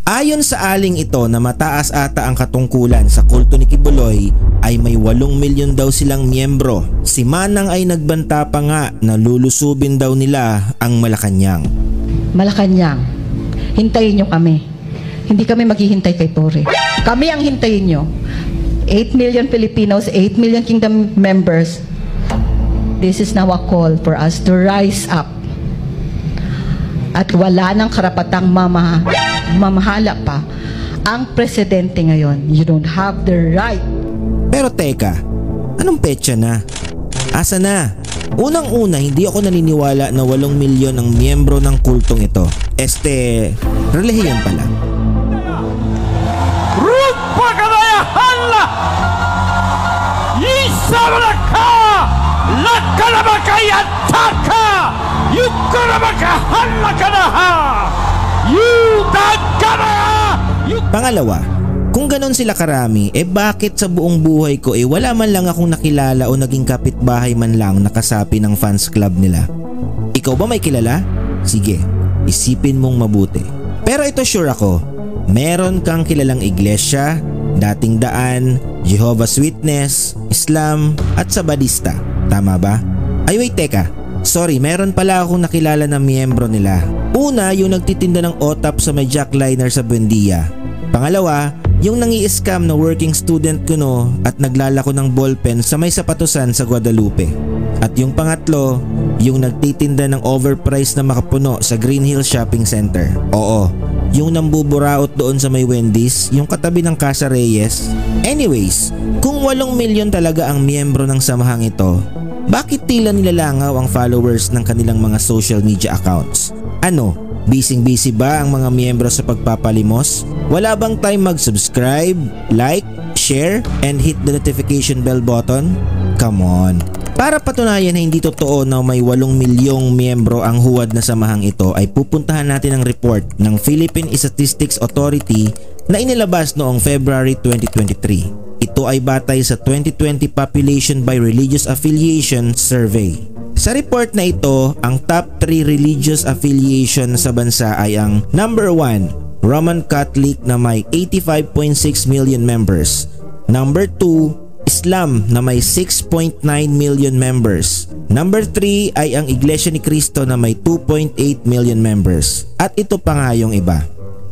Ayon sa aling ito na mataas ata ang katungkulan sa kulto ni Kibuloy ay may 8 milyon daw silang miyembro. Si Manang ay nagbanta pa nga na lulusubin daw nila ang Malacanang. Malacanang, hintayin nyo kami. Hindi kami maghihintay kay Torre. Kami ang hintayin nyo. 8 million Filipinos, 8 million Kingdom members. This is now a call for us to rise up. At wala nang karapatang mamahala pa ang presidente ngayon. You don't have the right. Pero teka, anong petsa na? Asa na? Unang-una, hindi ako naniniwala na 8 milyon ang miyembro ng kultong ito. Relihiyon pala. Rupa kadaya hala! Isabraka! Lakanabakaya taka! Yukanabakahala kanaha! Yudagana! Pangalawa, kung ganon sila karami, bakit sa buong buhay ko wala man lang akong nakilala o naging kapitbahay man lang na kasapi ng fans club nila? Ikaw ba may kilala? Sige, isipin mong mabuti. Pero ito sure ako, meron kang kilalang iglesia, dating daan, Jehovah's Witness, Islam at Sabadista. Tama ba? Ay wait, teka. Sorry, meron pala akong nakilala na miyembro nila. Una, yung nagtitinda ng otap sa may jackliner sa Buendia. Pangalawa, yung nangi-scam na working student ko at naglalako ng ballpen sa may sapatusan sa Guadalupe. At yung pangatlo, yung nagtitinda ng overpriced na makapuno sa Green Hills Shopping Center. Oo, yung nambuburaot doon sa may Wendy's, yung katabi ng Casa Reyes. Anyways, kung 8 milyon talaga ang miyembro ng samahang ito, bakit tila nilalangaw ang followers ng kanilang mga social media accounts? Ano, busy ba ang mga miyembro sa pagpapalimos? Wala bang time mag-subscribe, like, share, and hit the notification bell button? Come on! Para patunayan na hindi totoo na may 8 milyong miyembro ang huwad na samahang ito ay pupuntahan natin ang report ng Philippine Statistics Authority na inilabas noong February 2023. Ito ay batay sa 2020 Population by Religious Affiliation Survey. Sa report na ito, ang top 3 religious affiliation sa bansa ay ang number 1, Roman Catholic na may 85.6 million members. Number 2, Islam na may 6.9 million members. Number 3 ay ang Iglesia ni Cristo na may 2.8 million members. At ito pa nga yung iba.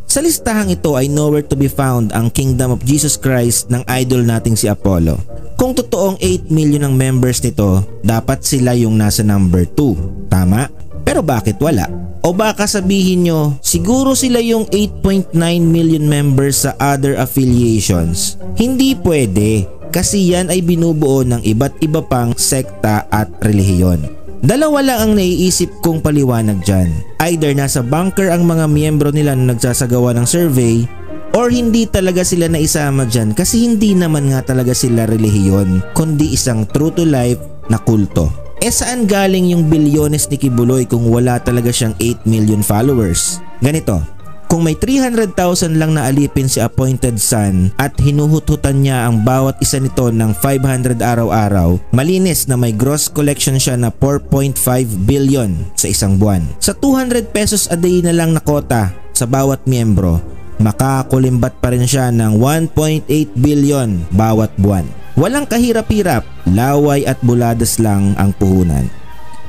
Sa listahang ito ay nowhere to be found ang Kingdom of Jesus Christ ng idol nating si Apollo. Kung totoong 8 million ang members nito, dapat sila yung nasa number 2. Tama? Pero bakit wala? O baka sabihin nyo, siguro sila yung 8.9 million members sa other affiliations. Hindi pwede, kasi yan ay binubuo ng iba't iba pang sekta at relihiyon. Dalawa lang ang naiisip kong paliwanag dyan. Either nasa bunker ang mga miyembro nila na nagsasagawa ng survey, or hindi talaga sila naisama dyan kasi hindi naman nga talaga sila relihiyon, kundi isang true to life na kulto. Saan galing yung bilyones ni Kibuloy kung wala talaga siyang 8 million followers? Ganito, kung may 300,000 lang na alipin si Appointed Son at hinuhut-hutan niya ang bawat isa nito ng 500 araw-araw, malinis na may gross collection siya na 4.5 billion sa isang buwan. Sa 200 pesos a day na lang na kota sa bawat miyembro, makakulimbat pa rin siya ng 1.8 billion bawat buwan. Walang kahirap-hirap, laway at buladas lang ang puhunan.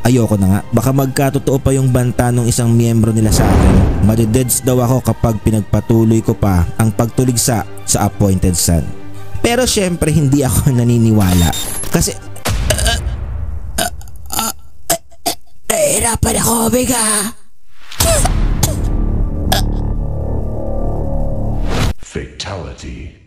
Ayoko na nga, baka magkatotoo pa yung banta ng isang miyembro nila sa akin. Madededs daw ako kapag pinagpatuloy ko pa ang pagtuligsa sa Appointed Son. Pero syempre hindi ako naniniwala kasi nahihirapan ako, Omega. Fatality.